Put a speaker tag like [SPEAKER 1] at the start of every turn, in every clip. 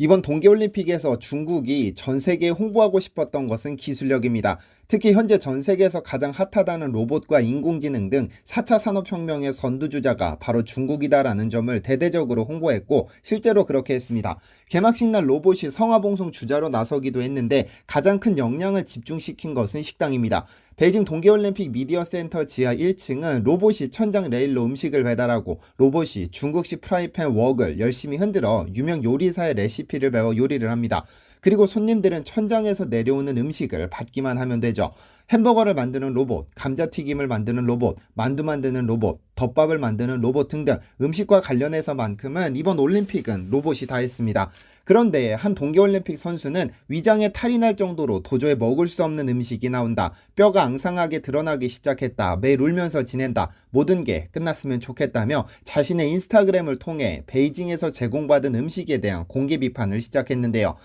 [SPEAKER 1] 이번 동계올림픽에서 중국이 전 세계에 홍보하고 싶었던 것은 기술력입니다. 특히 현재 전 세계에서 가장 핫하다는 로봇과 인공지능 등 4차 산업혁명의 선두주자가 바로 중국이다라는 점을 대대적으로 홍보했고 실제로 그렇게 했습니다. 개막식 날 로봇이 성화봉송 주자로 나서기도 했는데 가장 큰 역량을 집중시킨 것은 식당입니다. 베이징 동계올림픽 미디어센터 지하 1층은 로봇이 천장 레일로 음식을 배달하고 로봇이 중국식 프라이팬 웍을 열심히 흔들어 유명 요리사의 레시피를 배워 요리를 합니다. 그리고 손님들은 천장에서 내려오는 음식을 받기만 하면 되죠. 햄버거를 만드는 로봇, 감자튀김을 만드는 로봇, 만두 만드는 로봇, 덮밥을 만드는 로봇 등등 음식과 관련해서만큼은 이번 올림픽은 로봇이 다 했습니다. 그런데 한 동계올림픽 선수는 위장에 탈이 날 정도로 도저히 먹을 수 없는 음식이 나온다. 뼈가 앙상하게 드러나기 시작했다. 매일 울면서 지낸다. 모든 게 끝났으면 좋겠다며 자신의 인스타그램을 통해 베이징에서 제공받은 음식에 대한 공개 비판을 시작했는데요.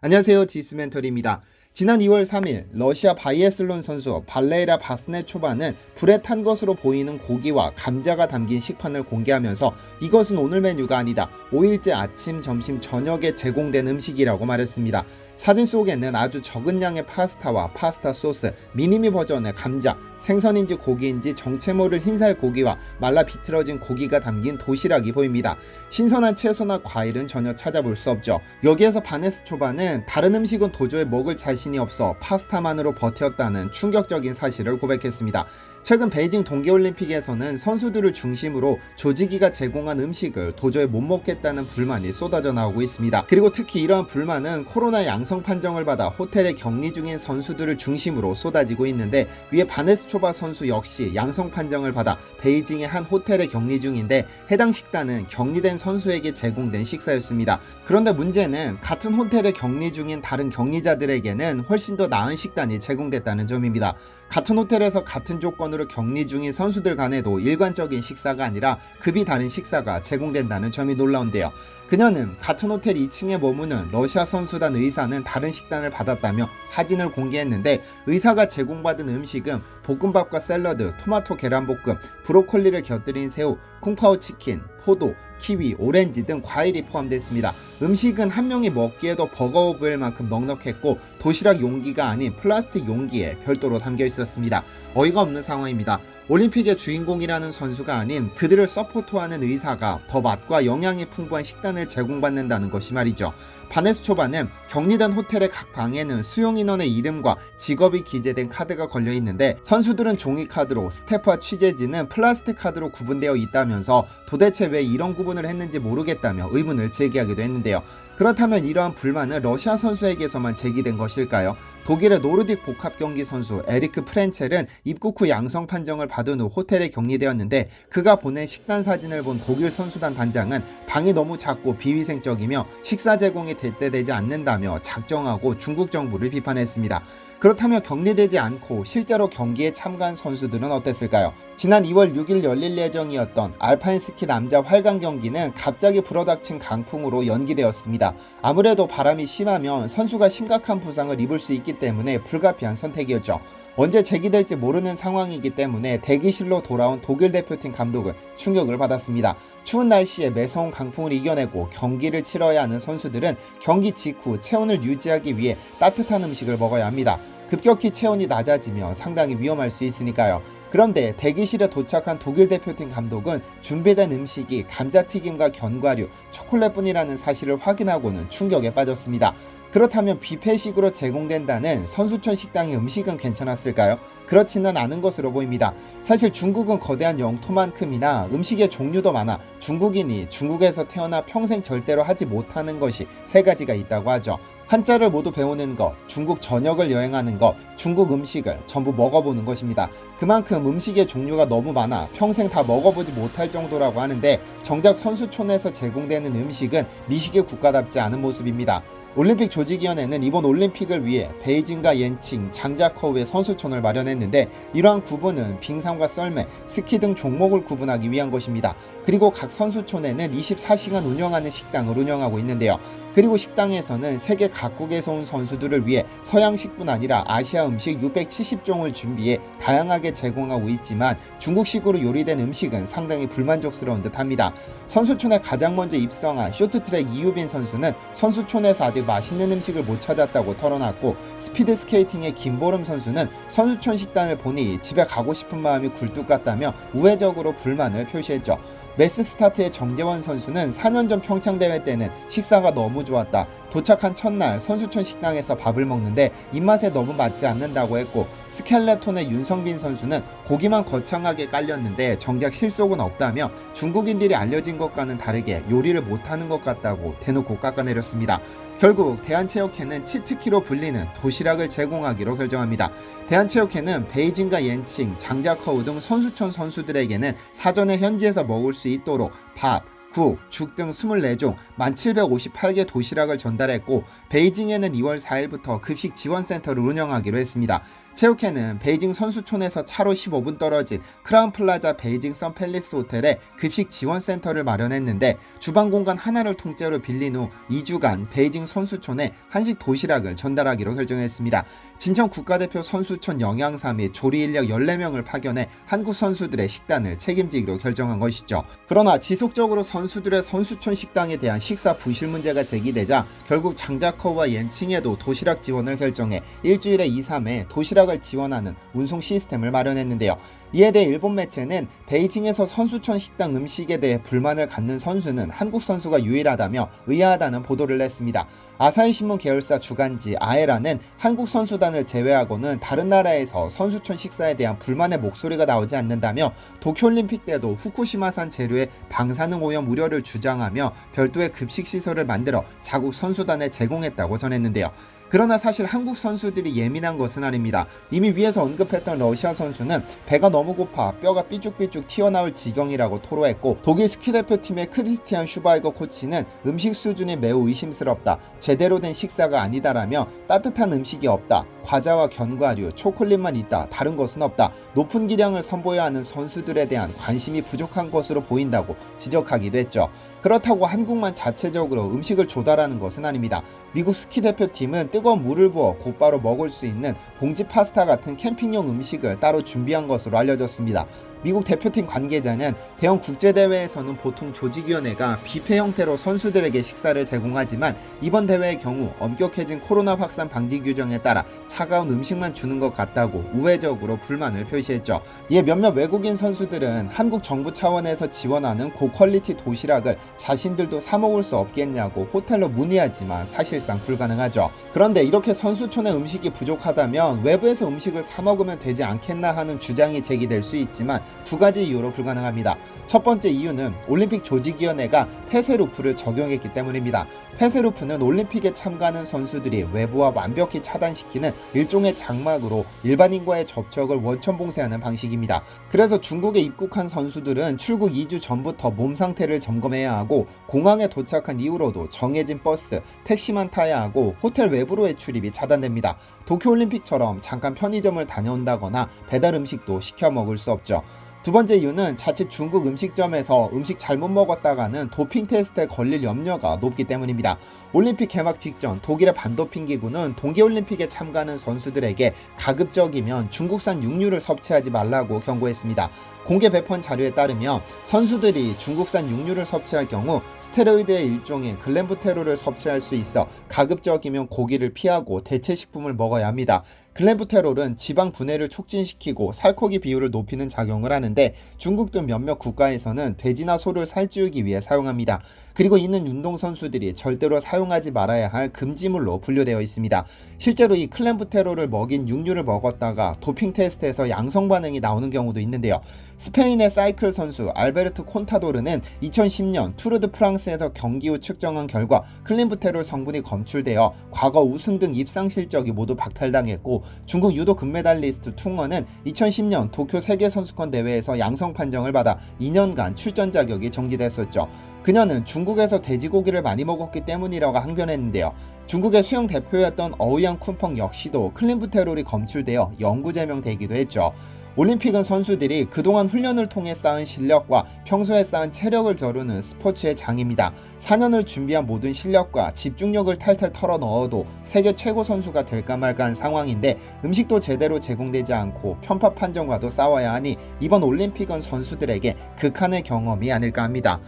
[SPEAKER 1] 안녕하세요, 디스멘터리입니다. 지난 2월 3일 러시아 바이애슬론 선수 발레이라 바스네초바는 불에 탄 것으로 보이는 고기와 감자가 담긴 식판을 공개하면서 이것은 오늘 메뉴가 아니다. 5일째 아침, 점심, 저녁에 제공된 음식이라고 말했습니다. 사진 속에는 아주 적은 양의 파스타와 파스타 소스, 미니미 버전의 감자, 생선인지 고기인지 정체 모를 흰살 고기와 말라 비틀어진 고기가 담긴 도시락이 보입니다. 신선한 채소나 과일은 전혀 찾아볼 수 없죠. 여기에서 바네스초바는 다른 음식은 도저히 먹을 자신이 없어 파스타만으로 버텼다는 충격적인 사실을 고백했습니다. 최근 베이징 동계올림픽에서는 선수들을 중심으로 조직위가 제공한 음식을 도저히 못 먹겠다는 불만이 쏟아져 나오고 있습니다. 그리고 특히 이러한 불만은 코로나 양성 판정을 받아 호텔에 격리 중인 선수들을 중심으로 쏟아지고 있는데 위에 바네스초바 선수 역시 양성 판정을 받아 베이징의 한 호텔에 격리 중인데 해당 식단은 격리된 선수에게 제공된 식사였습니다. 그런데 문제는 같은 호텔에 격리 중인 다른 격리자들에게는 훨씬 더 나은 식단이 제공됐다는 점입니다. 같은 호텔에서 같은 조건으로 격리 중인 선수들 간에도 일관적인 식사가 아니라 급이 다른 식사가 제공된다는 점이 놀라운데요. 그녀는 같은 호텔 2층에 머무는 러시아 선수단 의사는 다른 식단을 받았다며 사진을 공개했는데 의사가 제공받은 음식은 볶음밥과 샐러드, 토마토 계란볶음, 브로콜리를 곁들인 새우, 쿵파오 치킨, 포도, 키위, 오렌지 등 과일이 포함됐습니다. 음식은 한 명이 먹기에도 버거워보일 만큼 넉넉했고 도시락 용기가 아닌 플라스틱 용기에 별도로 담겨 있었습니다. 어이가 없는 상황입니다. 올림픽의 주인공이라는 선수가 아닌 그들을 서포트하는 의사가 더 맛과 영양이 풍부한 식단을 제공받는다는 것이 말이죠. 바네스초바는 격리된 호텔의 각 방에는 수용 인원의 이름과 직업이 기재된 카드가 걸려 있는데 선수들은 종이카드로 스태프와 취재진은 플라스틱 카드로 구분되어 있다면서 도대체 왜 이런 구분을 했는지 모르겠다며 의문을 제기하기도 했는데요. 그렇다면 이러한 불만은 러시아 선수에게서만 제기된 것일까요? 독일의 노르딕 복합 경기 선수 에리크 프렌첼은 입국 후 양성 판정을 받은 후 호텔에 격리되었는데 그가 보낸 식단 사진을 본 독일 선수단 단장은 방이 너무 작고 비위생적이며 식사 제공이 대대되지 않는다며 작정하고 중국 정부를 비판했습니다. 그렇다면 격리되지 않고 실제로 경기에 참가한 선수들은 어땠을까요? 지난 2월 6일 열릴 예정이었던 알파인 스키 남자 활강 경기는 갑자기 불어닥친 강풍으로 연기되었습니다. 아무래도 바람이 심하면 선수가 심각한 부상을 입을 수 있기 때문에 불가피한 선택이었죠. 언제 제기될지 모르는 상황이기 때문에 대기실로 돌아온 독일 대표팀 감독은 충격을 받았습니다. 추운 날씨에 매서운 강풍을 이겨내고 경기를 치러야 하는 선수들은 경기 직후 체온을 유지하기 위해 따뜻한 음식을 먹어야 합니다. 급격히 체온이 낮아지면 상당히 위험할 수 있으니까요. 그런데 대기실에 도착한 독일 대표팀 감독은 준비된 음식이 감자튀김과 견과류, 초콜릿뿐이라는 사실을 확인하고는 충격에 빠졌습니다. 그렇다면 뷔페식으로 제공된다는 선수촌 식당의 음식은 괜찮았을까요? 그렇지는 않은 것으로 보입니다. 사실 중국은 거대한 영토만큼이나 음식의 종류도 많아 중국인이 중국에서 태어나 평생 절대로 하지 못하는 것이 세 가지가 있다고 하죠. 한자를 모두 배우는 것, 중국 전역을 여행하는 것, 중국 음식을 전부 먹어보는 것입니다. 그만큼 음식의 종류가 너무 많아 평생 다 먹어보지 못할 정도라고 하는데 정작 선수촌에서 제공되는 음식은 미식의 국가답지 않은 모습입니다. 올림픽 조직 조직위원회는 이번 올림픽을 위해 베이징과 옌칭, 장자커우의 선수촌을 마련했는데 이러한 구분은 빙상과 썰매, 스키 등 종목을 구분하기 위한 것입니다. 그리고 각 선수촌에는 24시간 운영하는 식당을 운영하고 있는데요. 그리고 식당에서는 세계 각국에서 온 선수들을 위해 서양식뿐 아니라 아시아 음식 670종을 준비해 다양하게 제공하고 있지만 중국식으로 요리된 음식은 상당히 불만족스러운 듯합니다. 선수촌에 가장 먼저 입성한 쇼트트랙 이유빈 선수는 선수촌에서 아직 맛있는 음식을 못 찾았다고 털어놨고, 스피드스케이팅의 김보름 선수는 선수촌 식단을 보니 집에 가고 싶은 마음이 굴뚝 같다며 우회적으로 불만을 표시했죠. 매스스타트의 정재원 선수는 4년 전 평창대회 때는 식사가 너무 좋았다. 도착한 첫날 선수촌 식당에서 밥을 먹는데 입맛에 너무 맞지 않는다고 했고, 스켈레톤의 윤성빈 선수는 고기만 거창하게 깔렸는데 정작 실속은 없다며 중국인들이 알려진 것과는 다르게 요리를 못하는 것 같다고 대놓고 깎아내렸습니다. 결국 대한체육회는 치트키로 불리는 도시락을 제공하기로 결정합니다. 대한체육회는 베이징과 옌칭, 장자커우 등 선수촌 선수들에게는 사전에 현지에서 먹을 수 있도록 밥, 국, 죽 등 24종 1758개 도시락을 전달했고, 베이징에는 2월 4일부터 급식 지원센터를 운영하기로 했습니다. 체육회는 베이징 선수촌에서 차로 15분 떨어진 크라운플라자 베이징 선팰리스 호텔에 급식 지원센터를 마련했는데, 주방 공간 하나를 통째로 빌린 후 2주간 베이징 선수촌에 한식 도시락을 전달하기로 결정했습니다. 진천 국가대표 선수촌 영양사 및 조리 인력 14명을 파견해 한국 선수들의 식단을 책임지기로 결정한 것이죠. 그러나 지속적으로 선수들의 선수촌 식당에 대한 식사 부실 문제가 제기되자 결국 장자커우와 옌칭에도 도시락 지원을 결정해 일주일에 2-3회 도시락을 지원하는 운송 시스템을 마련했는데요. 이에 대해 일본 매체는 베이징에서 선수촌 식당 음식에 대해 불만을 갖는 선수는 한국 선수가 유일하다며 의아하다는 보도를 냈습니다. 아사히신문 계열사 주간지 아에라는 한국 선수단을 제외하고는 다른 나라에서 선수촌 식사에 대한 불만의 목소리가 나오지 않는다며, 도쿄올림픽 때도 후쿠시마산 재료의 방사능 오염 우려를 주장하며 별도의 급식 시설을 만들어 자국 선수단에 제공했다고 전했는데요. 그러나 사실 한국 선수들이 예민한 것은 아닙니다. 이미 위에서 언급했던 러시아 선수는 배가 너무 고파 뼈가 삐죽삐죽 튀어나올 지경이라고 토로했고, 독일 스키 대표팀의 크리스티안 슈바이거 코치는 음식 수준이 매우 의심스럽다, 제대로 된 식사가 아니다라며 따뜻한 음식이 없다, 과자와 견과류, 초콜릿만 있다, 다른 것은 없다, 높은 기량을 선보여야 하는 선수들에 대한 관심이 부족한 것으로 보인다고 지적하기도 했죠. 그렇다고 한국만 자체적으로 음식을 조달하는 것은 아닙니다. 미국 스키 대표팀은 뜨거운 물을 부어 곧바로 먹을 수 있는 봉지 파스타 같은 캠핑용 음식을 따로 준비한 것으로 알려졌습니다. 미국 대표팀 관계자는 대형 국제대회에서는 보통 조직위원회가 뷔페 형태로 선수들에게 식사를 제공하지만 이번 대회의 경우 엄격해진 코로나 확산 방지 규정에 따라 차가운 음식만 주는 것 같다고 우회적으로 불만을 표시했죠. 이에 몇몇 외국인 선수들은 한국 정부 차원에서 지원하는 고퀄리티 도시락을 자신들도 사 먹을 수 없겠냐고 호텔로 문의하지만 사실상 불가능하죠. 그런데 이렇게 선수촌의 음식이 부족하다면 외부에서 음식을 사 먹으면 되지 않겠나 하는 주장이 제기될 수 있지만 두 가지 이유로 불가능합니다. 첫 번째 이유는 올림픽 조직위원회가 폐쇄루프를 적용했기 때문입니다. 폐쇄루프는 올림픽에 참가하는 선수들이 외부와 완벽히 차단시키는 일종의 장막으로 일반인과의 접촉을 원천봉쇄하는 방식입니다. 그래서 중국에 입국한 선수들은 출국 2주 전부터 몸 상태를 점검해야 하고, 공항에 도착한 이후로도 정해진 버스, 택시만 타야 하고 호텔 외부로의 출입이 차단됩니다. 도쿄올림픽처럼 잠깐 편의점을 다녀온다거나 배달 음식도 시켜 먹을 수 없죠. 두 번째 이유는 자칫 중국 음식점에서 음식 잘못 먹었다가는 도핑 테스트에 걸릴 염려가 높기 때문입니다. 올림픽 개막 직전 독일의 반도핑 기구는 동계올림픽에 참가하는 선수들에게 가급적이면 중국산 육류를 섭취하지 말라고 경고했습니다. 공개 배포한 자료에 따르면 선수들이 중국산 육류를 섭취할 경우 스테로이드의 일종인 글렌부테롤을 섭취할 수 있어 가급적이면 고기를 피하고 대체 식품을 먹어야 합니다. 글렌부테롤은 지방 분해를 촉진시키고 살코기 비율을 높이는 작용을 하는데, 중국 등 몇몇 국가에서는 돼지나 소를 살찌우기 위해 사용합니다. 그리고 이는 운동선수들이 절대로 사용하지 말아야 할 금지물로 분류되어 있습니다. 실제로 이 클렌부테롤을 먹인 육류를 먹었다가 도핑 테스트에서 양성 반응이 나오는 경우도 있는데요. 스페인의 사이클 선수 알베르트 콘타도르는 2010년 투르드 프랑스에서 경기 후 측정한 결과 클렌부테롤 성분이 검출되어 과거 우승 등 입상 실적이 모두 박탈당했고, 중국 유도 금메달리스트 퉁어는 2010년 도쿄 세계선수권 대회에서 양성 판정을 받아 2년간 출전 자격이 정지됐었죠. 그녀는 중국에서 돼지고기를 많이 먹었기 때문이라고 항변했는데요. 중국의 수영 대표였던 어우양 쿤펑 역시도 클린부테롤이 검출되어 영구 제명되기도 했죠. 올림픽은 선수들이 그동안 훈련을 통해 쌓은 실력과 평소에 쌓은 체력을 겨루는 스포츠의 장입니다. 4년을 준비한 모든 실력과 집중력을 탈탈 털어 넣어도 세계 최고 선수가 될까 말까한 상황인데 음식도 제대로 제공되지 않고 편파 판정과도 싸워야 하니 이번 올림픽은 선수들에게 극한의 경험이 아닐까 합니다.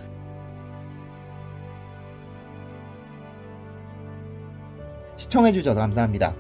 [SPEAKER 1] 시청해주셔서 감사합니다.